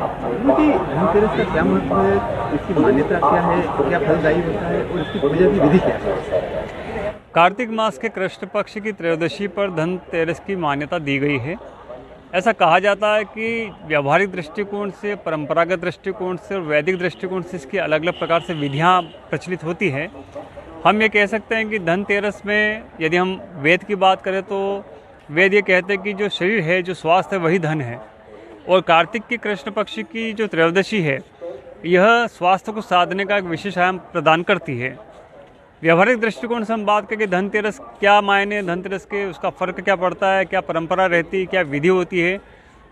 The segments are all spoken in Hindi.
क्योंकि धनतेरस का क्या महत्व है, इसकी मान्यता क्या है, क्या फलदायी होता है और इसकी पूजा की विधि क्या है? कार्तिक मास के कृष्ण पक्ष की त्रयोदशी पर धनतेरस की मान्यता दी गई है। ऐसा कहा जाता है कि व्यावहारिक दृष्टिकोण से, परंपरागत दृष्टिकोण से और वैदिक दृष्टिकोण से इसकी अलग अलग प्रकार से विधियाँ प्रचलित होती हैं। हम ये कह सकते हैं कि धनतेरस में यदि हम वेद की बात करें तो वेद ये कहते हैं कि जो शरीर है, जो स्वास्थ्य है, वही धन है। और कार्तिक की कृष्ण पक्ष की जो त्रयोदशी है, यह स्वास्थ्य को साधने का एक विशेष आयाम प्रदान करती है। व्यावहारिक दृष्टिकोण से हम बात करें कि धनतेरस क्या मायने, धनतेरस के उसका फ़र्क क्या पड़ता है, क्या परंपरा रहती है, क्या विधि होती है।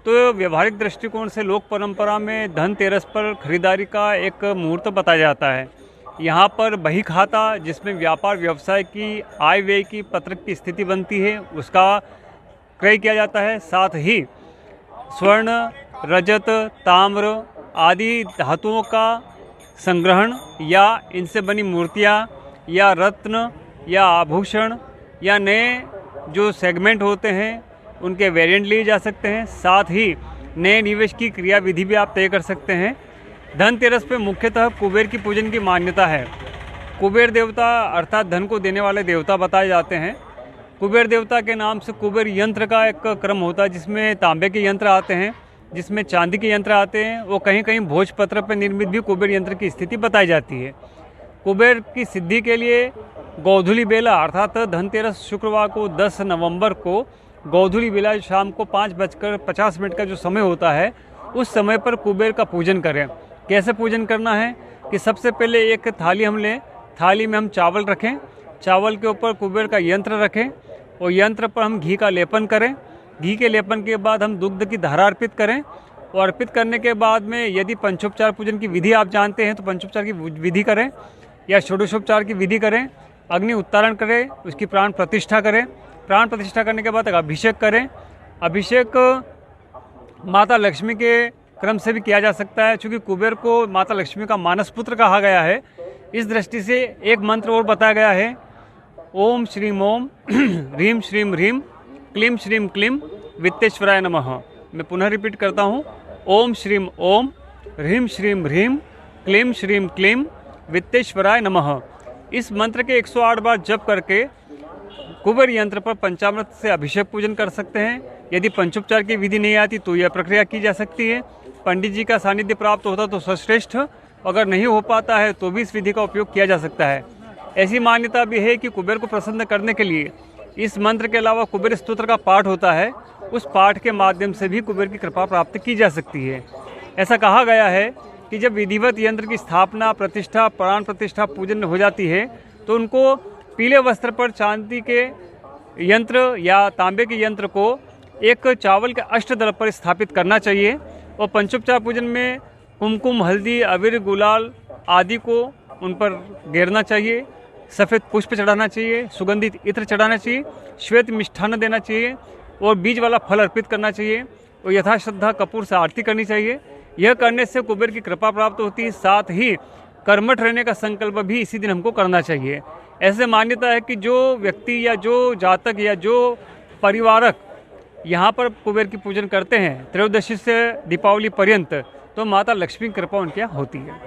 तो व्यावहारिक दृष्टिकोण से लोक परंपरा में धनतेरस पर खरीदारी का एक मुहूर्त बताया जाता है। यहाँ पर बही खाता, जिसमें व्यापार व्यवसाय की आय व्यय की पत्रक की स्थिति बनती है, उसका क्रय किया जाता है। साथ ही स्वर्ण, रजत, ताम्र आदि धातुओं का संग्रहण या इनसे बनी मूर्तियाँ या रत्न या आभूषण या नए जो सेगमेंट होते हैं उनके वेरिएंट लिए जा सकते हैं। साथ ही नए निवेश की क्रिया विधि भी आप तय कर सकते हैं। धनतेरस पे मुख्यतः कुबेर की पूजन की मान्यता है। कुबेर देवता अर्थात धन को देने वाले देवता बताए जाते हैं। कुबेर देवता के नाम से कुबेर यंत्र का एक क्रम होता है, जिसमें तांबे के यंत्र आते हैं, जिसमें चांदी के यंत्र आते हैं। वो कहीं कहीं भोजपत्र पर निर्मित भी कुबेर यंत्र की स्थिति बताई जाती है। कुबेर की सिद्धि के लिए गोधूली बेला अर्थात धनतेरस शुक्रवार को 10 नवंबर को गोधूली बेला शाम को 5:50 का जो समय होता है, उस समय पर कुबेर का पूजन करें। कैसे पूजन करना है कि सबसे पहले एक थाली हम लें, थाली में हम चावल रखें, चावल के ऊपर कुबेर का यंत्र रखें और यंत्र पर हम घी का लेपन करें। घी के लेपन के बाद हम दुग्ध की धारा अर्पित करें और अर्पित करने के बाद में यदि पंचोपचार पूजन की विधि आप जानते हैं तो पंचोपचार की विधि करें या षोडशोपचार की विधि करें। अग्नि उत्तारण करें, उसकी प्राण प्रतिष्ठा करें। प्राण प्रतिष्ठा करने के बाद अभिषेक करें। अभिषेक माता लक्ष्मी के क्रम से भी किया जा सकता है, क्योंकि कुबेर को माता लक्ष्मी का मानस पुत्र कहा गया है। इस दृष्टि से एक मंत्र और बताया गया है, ओम श्रीम ओम ह्रीम श्रीम ह्रीम क्लीम श्रीम क्लीम वित्तेश्वराय नमः। मैं पुनः रिपीट करता हूँ, ओम श्रीम ओम ह्रीम श्रीम ह्रीम क्लीम श्रीम क्लीम वित्तेश्वराय नमः। इस मंत्र के 108 बार जप करके कुबेर यंत्र पर पंचामृत से अभिषेक पूजन कर सकते हैं। यदि पंचोपचार की विधि नहीं आती तो यह प्रक्रिया की जा सकती है। पंडित जी का सानिध्य प्राप्त होता तो सर्वश्रेष्ठ, अगर नहीं हो पाता है तो भी इस विधि का उपयोग किया जा सकता है। ऐसी मान्यता भी है कि कुबेर को प्रसन्न करने के लिए इस मंत्र के अलावा कुबेर स्तोत्र का पाठ होता है, उस पाठ के माध्यम से भी कुबेर की कृपा प्राप्त की जा सकती है। ऐसा कहा गया है कि जब विधिवत यंत्र की स्थापना, प्रतिष्ठा, प्राण प्रतिष्ठा, पूजन हो जाती है तो उनको पीले वस्त्र पर चांदी के यंत्र या तांबे के यंत्र को एक चावल के अष्टदल पर स्थापित करना चाहिए और पंचोपचार पूजन में कुमकुम, हल्दी, अबीर, गुलाल आदि को उन पर घेरना चाहिए। सफ़ेद पुष्प चढ़ाना चाहिए, सुगंधित इत्र चढ़ाना चाहिए, श्वेत मिष्ठान्न देना चाहिए और बीज वाला फल अर्पित करना चाहिए और यथाश्रद्धा कपूर से आरती करनी चाहिए। यह करने से कुबेर की कृपा प्राप्त होती है। साथ ही कर्मठ रहने का संकल्प भी इसी दिन हमको करना चाहिए। ऐसे मान्यता है कि जो व्यक्ति या जो जातक या जो परिवारक यहाँ पर कुबेर की पूजन करते हैं त्रयोदशी से दीपावली पर्यंत, तो माता लक्ष्मी की कृपा उनके यहाँ होती है।